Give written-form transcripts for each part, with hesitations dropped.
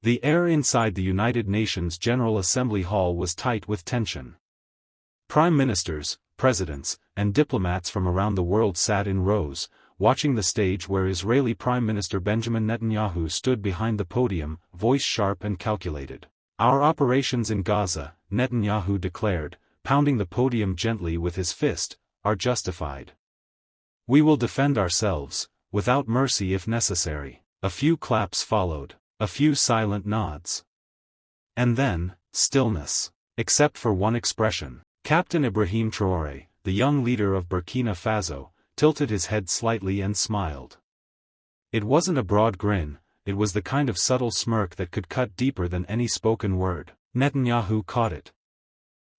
The air inside the United Nations General Assembly Hall was tight with tension. Prime ministers, presidents, and diplomats from around the world sat in rows, watching the stage where Israeli Prime Minister Benjamin Netanyahu stood behind the podium, voice sharp and calculated. "Our operations in Gaza," Netanyahu declared, pounding the podium gently with his fist, "are justified. We will defend ourselves, without mercy if necessary." A few claps followed, a few silent nods. And then, stillness. Except for one expression. Captain Ibrahim Traoré, the young leader of Burkina Faso, tilted his head slightly and smiled. It wasn't a broad grin, it was the kind of subtle smirk that could cut deeper than any spoken word. Netanyahu caught it.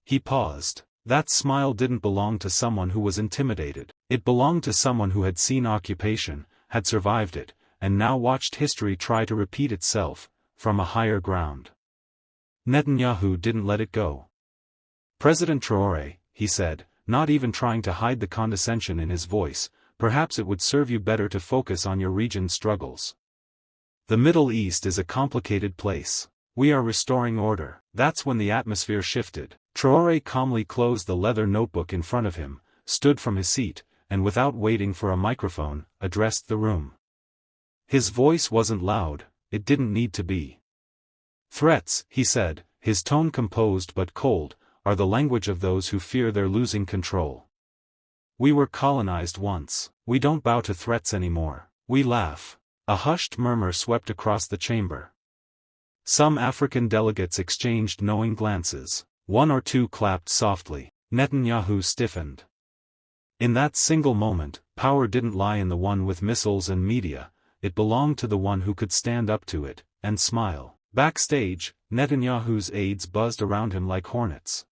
He paused. That smile didn't belong to someone who was intimidated. It belonged to someone who had seen occupation, had survived it, and now watched history try to repeat itself, from a higher ground. Netanyahu didn't let it go. "President Traoré," he said, not even trying to hide the condescension in his voice, "perhaps it would serve you better to focus on your region's struggles. The Middle East is a complicated place. We are restoring order." That's when the atmosphere shifted. Traoré calmly closed the leather notebook in front of him, stood from his seat, and without waiting for a microphone, addressed the room. His voice wasn't loud, it didn't need to be. "Threats," he said, his tone composed but cold, "are the language of those who fear they're losing control. We were colonized once. We don't bow to threats anymore. We laugh." A hushed murmur swept across the chamber. Some African delegates exchanged knowing glances. One or two clapped softly. Netanyahu stiffened. In that single moment, power didn't lie in the one with missiles and media, it belonged to the one who could stand up to it, and smile. Backstage, Netanyahu's aides buzzed around him like hornets.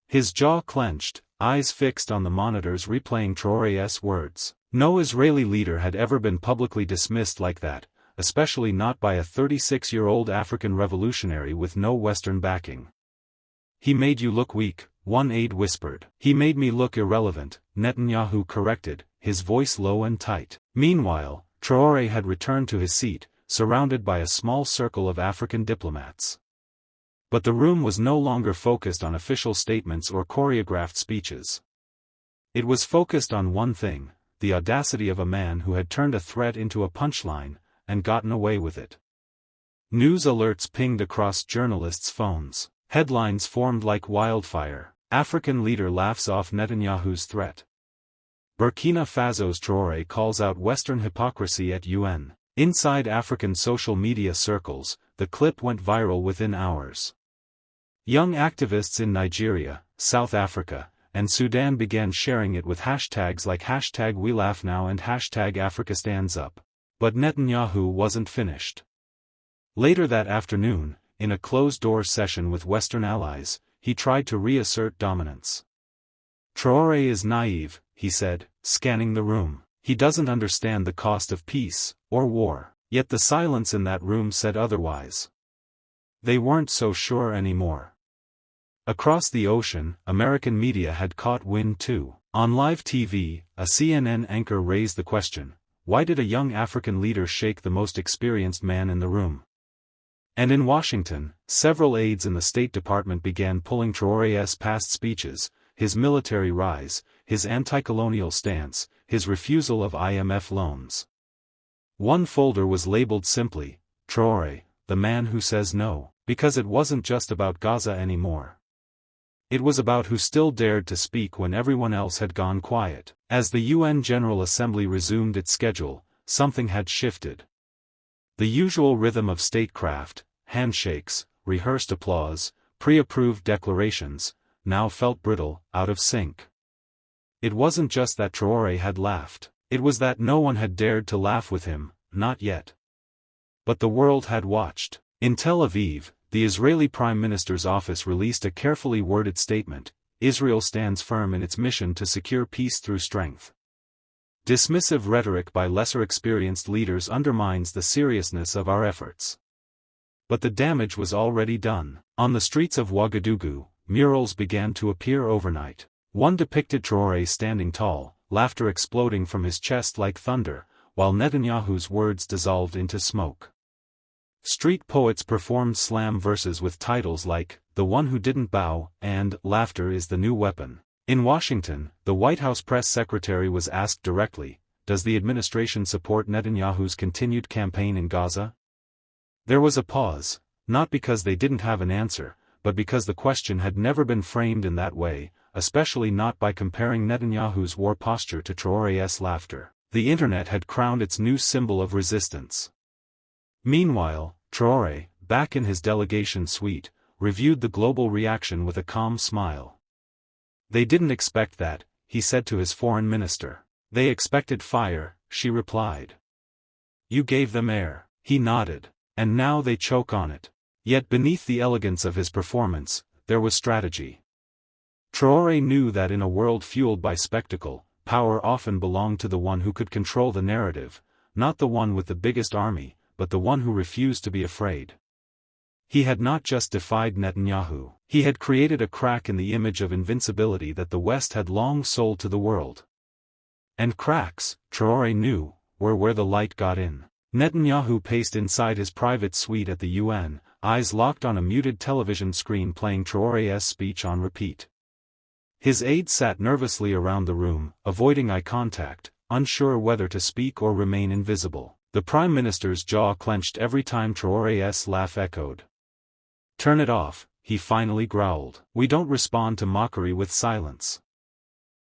His jaw clenched, eyes fixed on the monitors replaying Traoré's words. No Israeli leader had ever been publicly dismissed like that, especially not by a 36-year-old African revolutionary with no Western backing. "He made you look weak," one aide whispered. "He made me look irrelevant," Netanyahu corrected, his voice low and tight. Meanwhile, Traoré had returned to his seat, surrounded by a small circle of African diplomats. But the room was no longer focused on official statements or choreographed speeches. It was focused on one thing, the audacity of a man who had turned a threat into a punchline, and gotten away with it. News alerts pinged across journalists' phones. Headlines formed like wildfire. African leader laughs off Netanyahu's threat. Burkina Faso's Traoré calls out Western hypocrisy at UN. Inside African social media circles, the clip went viral within hours. Young activists in Nigeria, South Africa, and Sudan began sharing it with hashtags like #WeLaughNow and #AfricaStandsUp. But Netanyahu wasn't finished. Later that afternoon, in a closed-door session with Western allies, he tried to reassert dominance. "Traoré is naive," he said, scanning the room. "He doesn't understand the cost of peace, or war." Yet the silence in that room said otherwise. They weren't so sure anymore. Across the ocean, American media had caught wind too. On live TV, a CNN anchor raised the question, why did a young African leader shake the most experienced man in the room? And in Washington, several aides in the State Department began pulling Traoré's past speeches, his military rise, his anti-colonial stance, his refusal of IMF loans. One folder was labeled simply, "Traoré, the man who says no," because it wasn't just about Gaza anymore. It was about who still dared to speak when everyone else had gone quiet. As the UN General Assembly resumed its schedule, something had shifted. The usual rhythm of statecraft, handshakes, rehearsed applause, pre-approved declarations, now felt brittle, out of sync. It wasn't just that Traoré had laughed, it was that no one had dared to laugh with him, not yet. But the world had watched. In Tel Aviv, the Israeli Prime Minister's office released a carefully worded statement: Israel stands firm in its mission to secure peace through strength. Dismissive rhetoric by lesser experienced leaders undermines the seriousness of our efforts. But the damage was already done. On the streets of Ouagadougou, murals began to appear overnight. One depicted Traoré standing tall, laughter exploding from his chest like thunder, while Netanyahu's words dissolved into smoke. Street poets performed slam verses with titles like, "The One Who Didn't Bow," and "Laughter is the New Weapon." In Washington, the White House press secretary was asked directly, "Does the administration support Netanyahu's continued campaign in Gaza?" There was a pause, not because they didn't have an answer, but because the question had never been framed in that way, especially not by comparing Netanyahu's war posture to Traoré's laughter. The internet had crowned its new symbol of resistance. Meanwhile, Traoré, back in his delegation suite, reviewed the global reaction with a calm smile. "They didn't expect that," he said to his foreign minister. "They expected fire," she replied. "You gave them air." He nodded. "And now they choke on it." Yet beneath the elegance of his performance, there was strategy. Traoré knew that in a world fueled by spectacle, power often belonged to the one who could control the narrative, not the one with the biggest army, but the one who refused to be afraid. He had not just defied Netanyahu, he had created a crack in the image of invincibility that the West had long sold to the world. And cracks, Traoré knew, were where the light got in. Netanyahu paced inside his private suite at the UN, eyes locked on a muted television screen playing Traoré's speech on repeat. His aides sat nervously around the room, avoiding eye contact, unsure whether to speak or remain invisible. The Prime Minister's jaw clenched every time Traoré's laugh echoed. "Turn it off," he finally growled. "We don't respond to mockery with silence."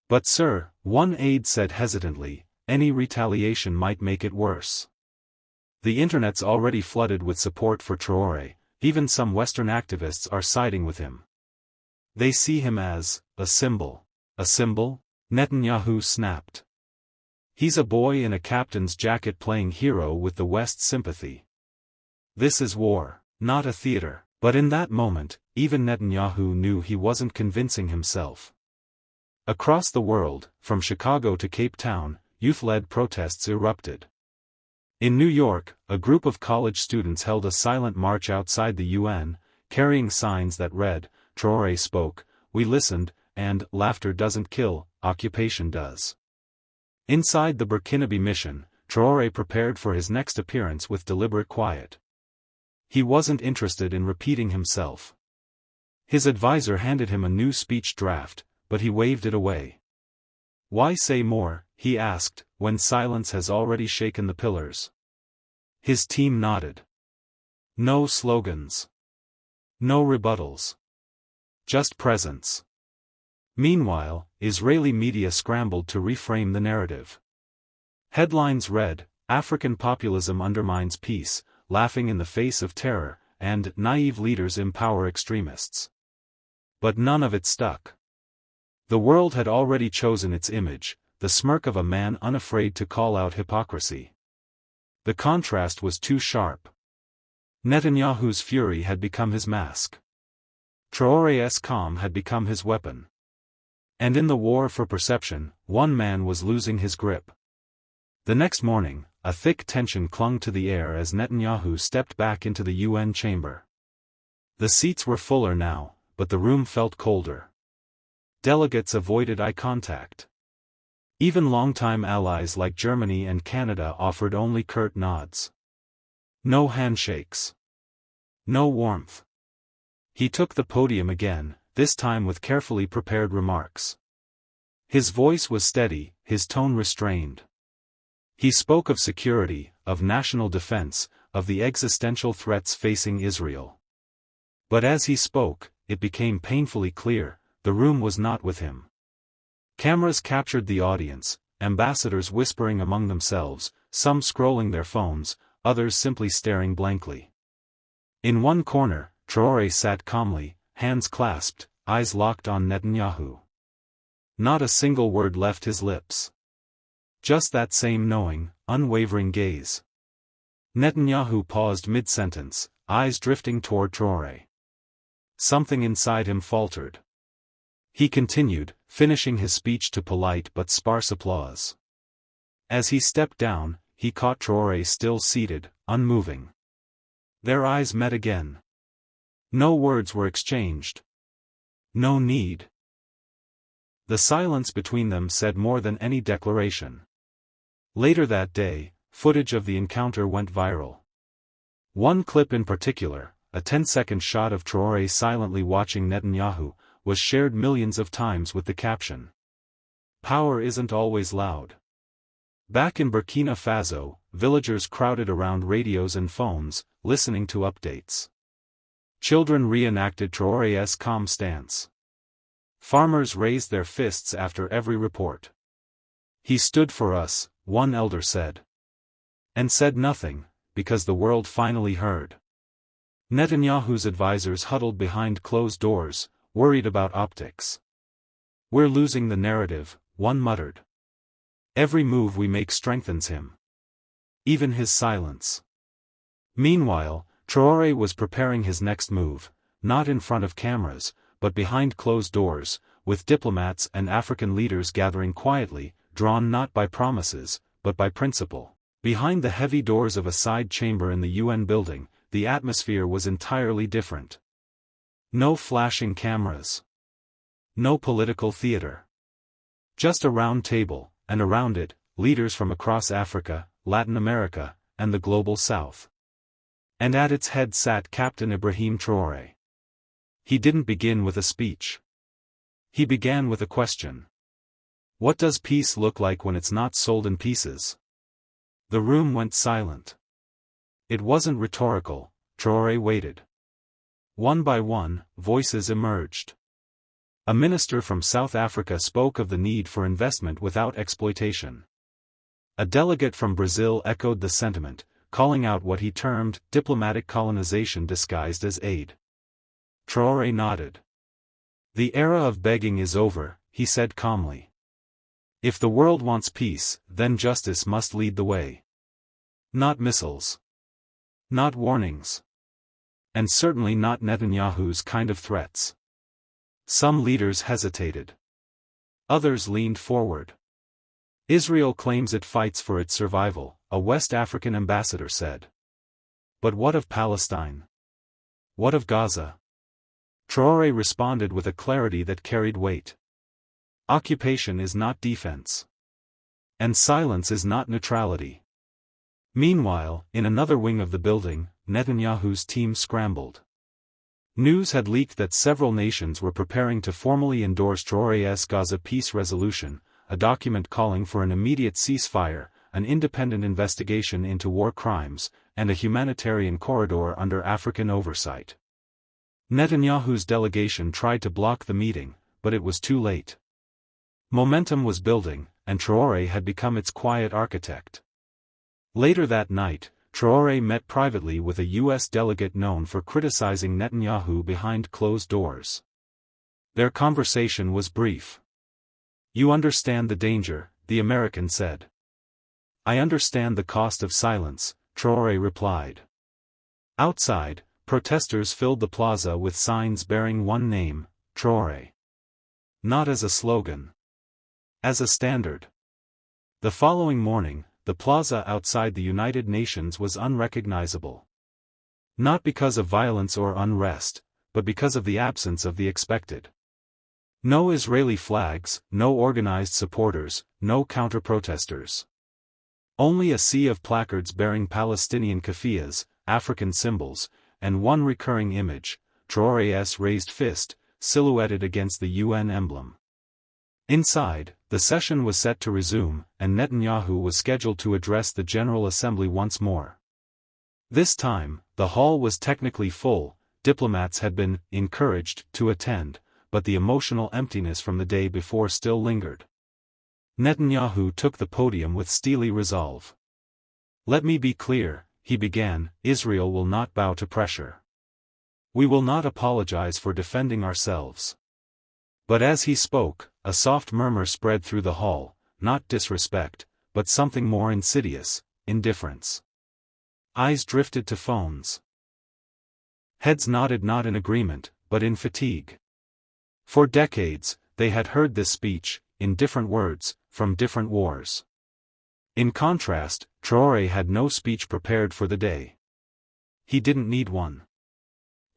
"But sir," one aide said hesitantly, "any retaliation might make it worse." The internet's already flooded with support for Traoré, even some Western activists are siding with him. They see him as a symbol. A symbol? Netanyahu snapped. He's a boy in a captain's jacket playing hero with the West's sympathy. This is war, not a theater. But in that moment, even Netanyahu knew he wasn't convincing himself. Across the world, from Chicago to Cape Town, youth-led protests erupted. In New York, a group of college students held a silent march outside the UN, carrying signs that read, "Traoré spoke, we listened," and "Laughter doesn't kill, occupation does." Inside the Burkinabe mission, Traoré prepared for his next appearance with deliberate quiet. He wasn't interested in repeating himself. His advisor handed him a new speech draft, but he waved it away. "Why say more?" he asked, "when silence has already shaken the pillars?" His team nodded. No slogans. No rebuttals. Just presence. Meanwhile, Israeli media scrambled to reframe the narrative. Headlines read, "African populism undermines peace, laughing in the face of terror," and "Naive leaders empower extremists." But none of it stuck. The world had already chosen its image, the smirk of a man unafraid to call out hypocrisy. The contrast was too sharp. Netanyahu's fury had become his mask. Traoré's calm had become his weapon. And in the war for perception, one man was losing his grip. The next morning, a thick tension clung to the air as Netanyahu stepped back into the UN chamber. The seats were fuller now, but the room felt colder. Delegates avoided eye contact. Even longtime allies like Germany and Canada offered only curt nods. No handshakes. No warmth. He took the podium again, this time with carefully prepared remarks. His voice was steady, his tone restrained. He spoke of security, of national defense, of the existential threats facing Israel. But as he spoke, it became painfully clear, the room was not with him. Cameras captured the audience, ambassadors whispering among themselves, some scrolling their phones, others simply staring blankly. In one corner, Traoré sat calmly, hands clasped, eyes locked on Netanyahu. Not a single word left his lips. Just that same knowing, unwavering gaze. Netanyahu paused mid-sentence, eyes drifting toward Traoré. Something inside him faltered. He continued, finishing his speech to polite but sparse applause. As he stepped down, he caught Traoré still seated, unmoving. Their eyes met again. No words were exchanged. No need. The silence between them said more than any declaration. Later that day, footage of the encounter went viral. One clip in particular, a 10-second shot of Traoré silently watching Netanyahu, was shared millions of times with the caption, "Power isn't always loud." Back in Burkina Faso, villagers crowded around radios and phones, listening to updates. Children reenacted Traoré's calm stance. Farmers raised their fists after every report. "He stood for us," one elder said. And said nothing, because the world finally heard. Netanyahu's advisors huddled behind closed doors, worried about optics. "We're losing the narrative," one muttered. "Every move we make strengthens him. Even his silence." Meanwhile, Traoré was preparing his next move, not in front of cameras, but behind closed doors, with diplomats and African leaders gathering quietly, drawn not by promises, but by principle. Behind the heavy doors of a side chamber in the UN building, the atmosphere was entirely different. No flashing cameras. No political theater. Just a round table, and around it, leaders from across Africa, Latin America, and the global South. And at its head sat Captain Ibrahim Traoré. He didn't begin with a speech. He began with a question. What does peace look like when it's not sold in pieces? The room went silent. It wasn't rhetorical. Traoré waited. One by one, voices emerged. A minister from South Africa spoke of the need for investment without exploitation. A delegate from Brazil echoed the sentiment, calling out what he termed diplomatic colonization disguised as aid. Traoré nodded. "The era of begging is over," he said calmly. "If the world wants peace, then justice must lead the way. Not missiles. Not warnings. And certainly not Netanyahu's kind of threats." Some leaders hesitated. Others leaned forward. "Israel claims it fights for its survival," a West African ambassador said. "But what of Palestine? What of Gaza?" Traoré responded with a clarity that carried weight. "Occupation is not defense. And silence is not neutrality." Meanwhile, in another wing of the building, Netanyahu's team scrambled. News had leaked that several nations were preparing to formally endorse Traoré's Gaza peace resolution, a document calling for an immediate ceasefire, an independent investigation into war crimes, and a humanitarian corridor under African oversight. Netanyahu's delegation tried to block the meeting, but it was too late. Momentum was building, and Traoré had become its quiet architect. Later that night, Traoré met privately with a U.S. delegate known for criticizing Netanyahu behind closed doors. Their conversation was brief. "You understand the danger," the American said. "I understand the cost of silence," Traoré replied. Outside, protesters filled the plaza with signs bearing one name, Traoré. Not as a slogan. As a standard. The following morning, the plaza outside the United Nations was unrecognizable. Not because of violence or unrest, but because of the absence of the expected. No Israeli flags, no organized supporters, no counter-protesters. Only a sea of placards bearing Palestinian keffiyehs, African symbols, and one recurring image, Traoré's raised fist, silhouetted against the UN emblem. Inside, the session was set to resume, and Netanyahu was scheduled to address the General Assembly once more. This time, the hall was technically full, diplomats had been encouraged to attend, but the emotional emptiness from the day before still lingered. Netanyahu took the podium with steely resolve. "Let me be clear," he began, "Israel will not bow to pressure. We will not apologize for defending ourselves." But as he spoke, a soft murmur spread through the hall, not disrespect, but something more insidious, indifference. Eyes drifted to phones. Heads nodded not in agreement, but in fatigue. For decades, they had heard this speech, in different words, from different wars. In contrast, Traoré had no speech prepared for the day. He didn't need one.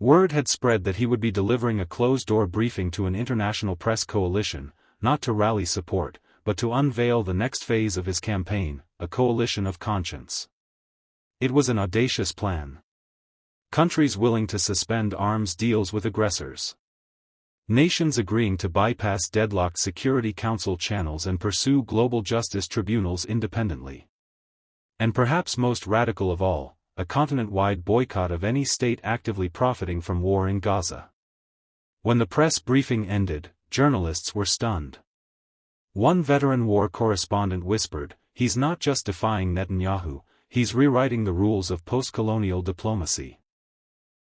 Word had spread that he would be delivering a closed-door briefing to an international press coalition, not to rally support, but to unveil the next phase of his campaign, a coalition of conscience. It was an audacious plan. Countries willing to suspend arms deals with aggressors. Nations agreeing to bypass deadlocked Security Council channels and pursue global justice tribunals independently. And perhaps most radical of all, a continent-wide boycott of any state actively profiting from war in Gaza. When the press briefing ended, journalists were stunned. One veteran war correspondent whispered, "He's not just defying Netanyahu, he's rewriting the rules of post-colonial diplomacy."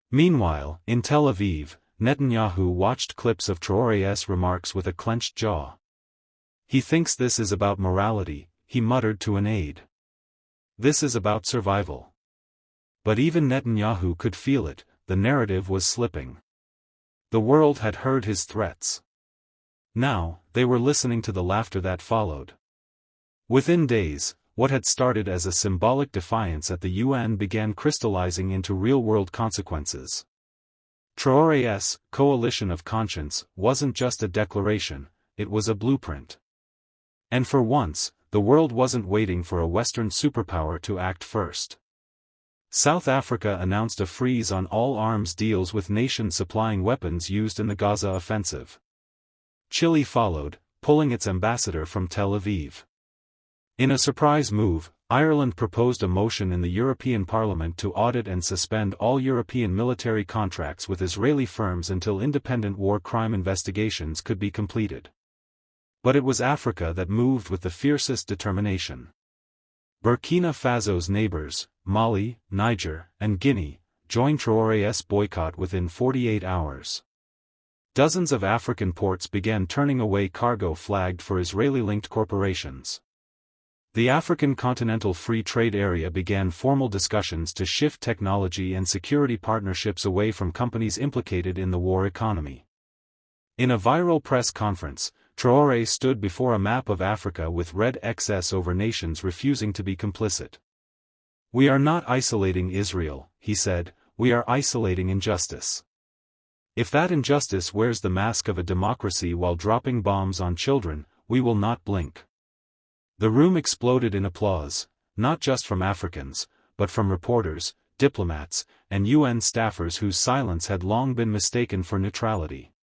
Meanwhile, in Tel Aviv, Netanyahu watched clips of Traoré's remarks with a clenched jaw. "He thinks this is about morality," he muttered to an aide. "This is about survival." But even Netanyahu could feel it, the narrative was slipping. The world had heard his threats. Now, they were listening to the laughter that followed. Within days, what had started as a symbolic defiance at the UN began crystallizing into real-world consequences. Traoré's coalition of conscience wasn't just a declaration, it was a blueprint. And for once, the world wasn't waiting for a Western superpower to act first. South Africa announced a freeze on all arms deals with nations supplying weapons used in the Gaza offensive. Chile followed, pulling its ambassador from Tel Aviv. In a surprise move, Ireland proposed a motion in the European Parliament to audit and suspend all European military contracts with Israeli firms until independent war crime investigations could be completed. But it was Africa that moved with the fiercest determination. Burkina Faso's neighbors, Mali, Niger, and Guinea, joined Traoré's boycott within 48 hours. Dozens of African ports began turning away cargo flagged for Israeli-linked corporations. The African Continental Free Trade Area began formal discussions to shift technology and security partnerships away from companies implicated in the war economy. In a viral press conference, Traoré stood before a map of Africa with red X's over nations refusing to be complicit. "We are not isolating Israel," he said, "we are isolating injustice. If that injustice wears the mask of a democracy while dropping bombs on children, we will not blink." The room exploded in applause, not just from Africans, but from reporters, diplomats, and UN staffers whose silence had long been mistaken for neutrality.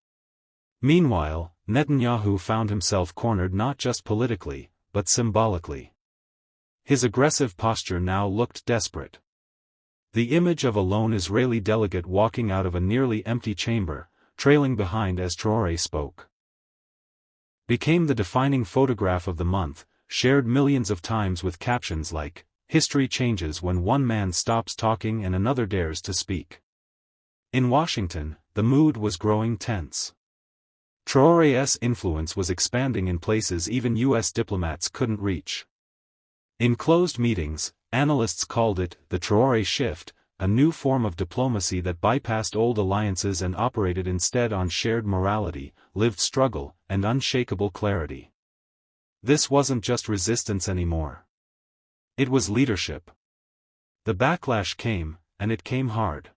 Meanwhile, Netanyahu found himself cornered not just politically, but symbolically. His aggressive posture now looked desperate. The image of a lone Israeli delegate walking out of a nearly empty chamber, trailing behind as Traoré spoke, became the defining photograph of the month, shared millions of times with captions like, "History changes when one man stops talking and another dares to speak." In Washington, the mood was growing tense. Traoré's influence was expanding in places even U.S. diplomats couldn't reach. In closed meetings, analysts called it the Traoré shift, a new form of diplomacy that bypassed old alliances and operated instead on shared morality, lived struggle, and unshakable clarity. This wasn't just resistance anymore. It was leadership. The backlash came, and it came hard.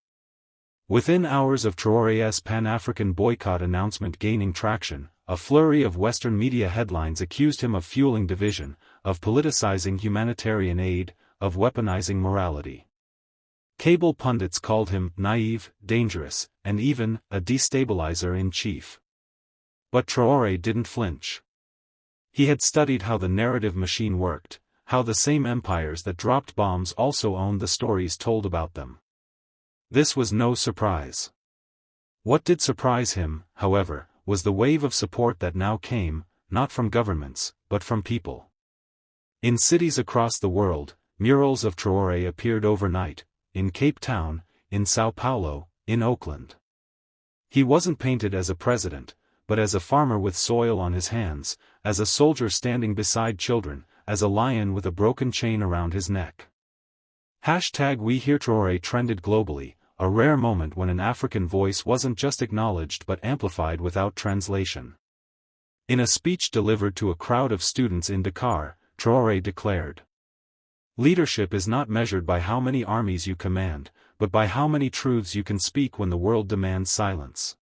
Within hours of Traoré's Pan-African boycott announcement gaining traction, a flurry of Western media headlines accused him of fueling division, of politicizing humanitarian aid, of weaponizing morality. Cable pundits called him naive, dangerous, and even a destabilizer in chief. But Traoré didn't flinch. He had studied how the narrative machine worked, how the same empires that dropped bombs also owned the stories told about them. This was no surprise. What did surprise him, however, was the wave of support that now came, not from governments, but from people. In cities across the world, murals of Traoré appeared overnight, in Cape Town, in Sao Paulo, in Oakland. He wasn't painted as a president, but as a farmer with soil on his hands, as a soldier standing beside children, as a lion with a broken chain around his neck. #WeHearTraoré trended globally, a rare moment when an African voice wasn't just acknowledged but amplified without translation. In a speech delivered to a crowd of students in Dakar, Traoré declared, "Leadership is not measured by how many armies you command, but by how many truths you can speak when the world demands silence.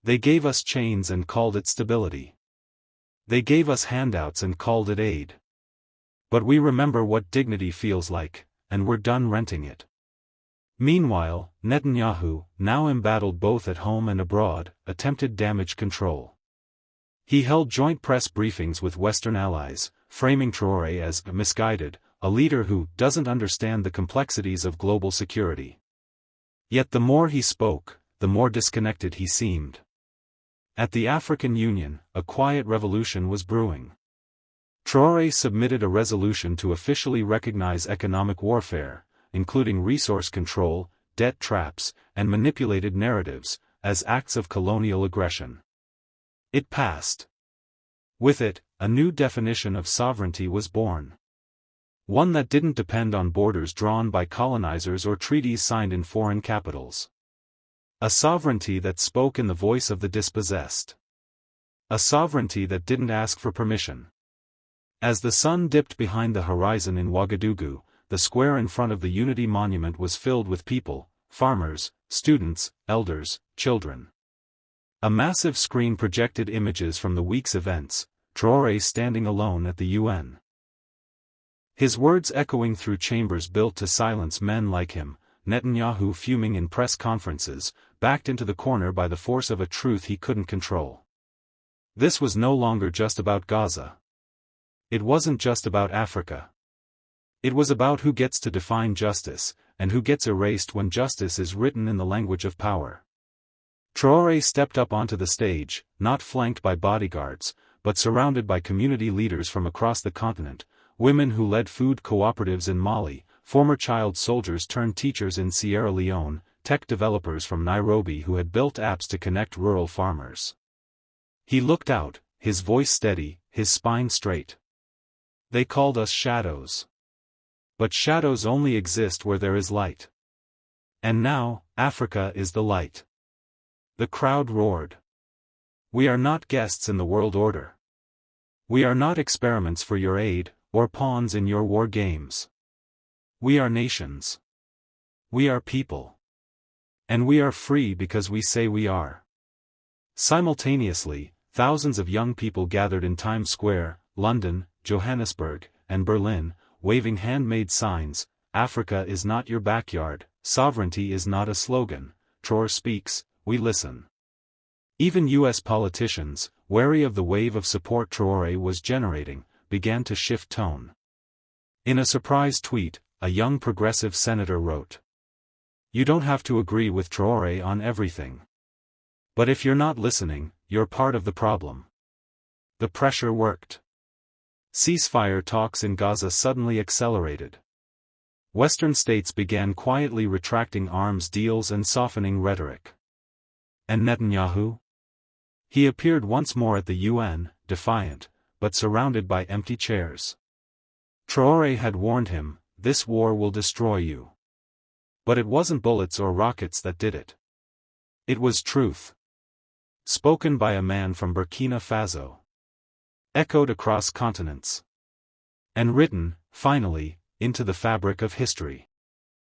They gave us chains and called it stability. They gave us handouts and called it aid. But we remember what dignity feels like, and we're done renting it." Meanwhile, Netanyahu, now embattled both at home and abroad, attempted damage control. He held joint press briefings with Western allies, framing Traoré as misguided, a leader who doesn't understand the complexities of global security. Yet the more he spoke, the more disconnected he seemed. At the African Union, a quiet revolution was brewing. Traoré submitted a resolution to officially recognize economic warfare, including resource control, debt traps, and manipulated narratives, as acts of colonial aggression. It passed. With it, a new definition of sovereignty was born. One that didn't depend on borders drawn by colonizers or treaties signed in foreign capitals. A sovereignty that spoke in the voice of the dispossessed. A sovereignty that didn't ask for permission. As the sun dipped behind the horizon in Ouagadougou, the square in front of the Unity Monument was filled with people, farmers, students, elders, children. A massive screen projected images from the week's events, Traoré standing alone at the UN. His words echoing through chambers built to silence men like him, Netanyahu fuming in press conferences, backed into the corner by the force of a truth he couldn't control. This was no longer just about Gaza. It wasn't just about Africa. It was about who gets to define justice, and who gets erased when justice is written in the language of power. Traoré stepped up onto the stage, not flanked by bodyguards, but surrounded by community leaders from across the continent, women who led food cooperatives in Mali, former child soldiers turned teachers in Sierra Leone, tech developers from Nairobi who had built apps to connect rural farmers. He looked out, his voice steady, his spine straight. They called us shadows. But shadows only exist where there is light. And now, Africa is the light. The crowd roared. We are not guests in the world order. We are not experiments for your aid, or pawns in your war games. We are nations. We are people. And we are free because we say we are. Simultaneously, thousands of young people gathered in Times Square, London, Johannesburg, and Berlin, waving handmade signs. Africa is not your backyard, sovereignty is not a slogan, Traoré speaks, we listen. Even US politicians, wary of the wave of support Traoré was generating, began to shift tone. In a surprise tweet, a young progressive senator wrote, "You don't have to agree with Traoré on everything. But if you're not listening, you're part of the problem." The pressure worked. Ceasefire talks in Gaza suddenly accelerated. Western states began quietly retracting arms deals and softening rhetoric. And Netanyahu? He appeared once more at the UN, defiant, but surrounded by empty chairs. Traoré had warned him, "This war will destroy you." But it wasn't bullets or rockets that did it. It was truth. Spoken by a man from Burkina Faso. Echoed across continents. And written, finally, into the fabric of history.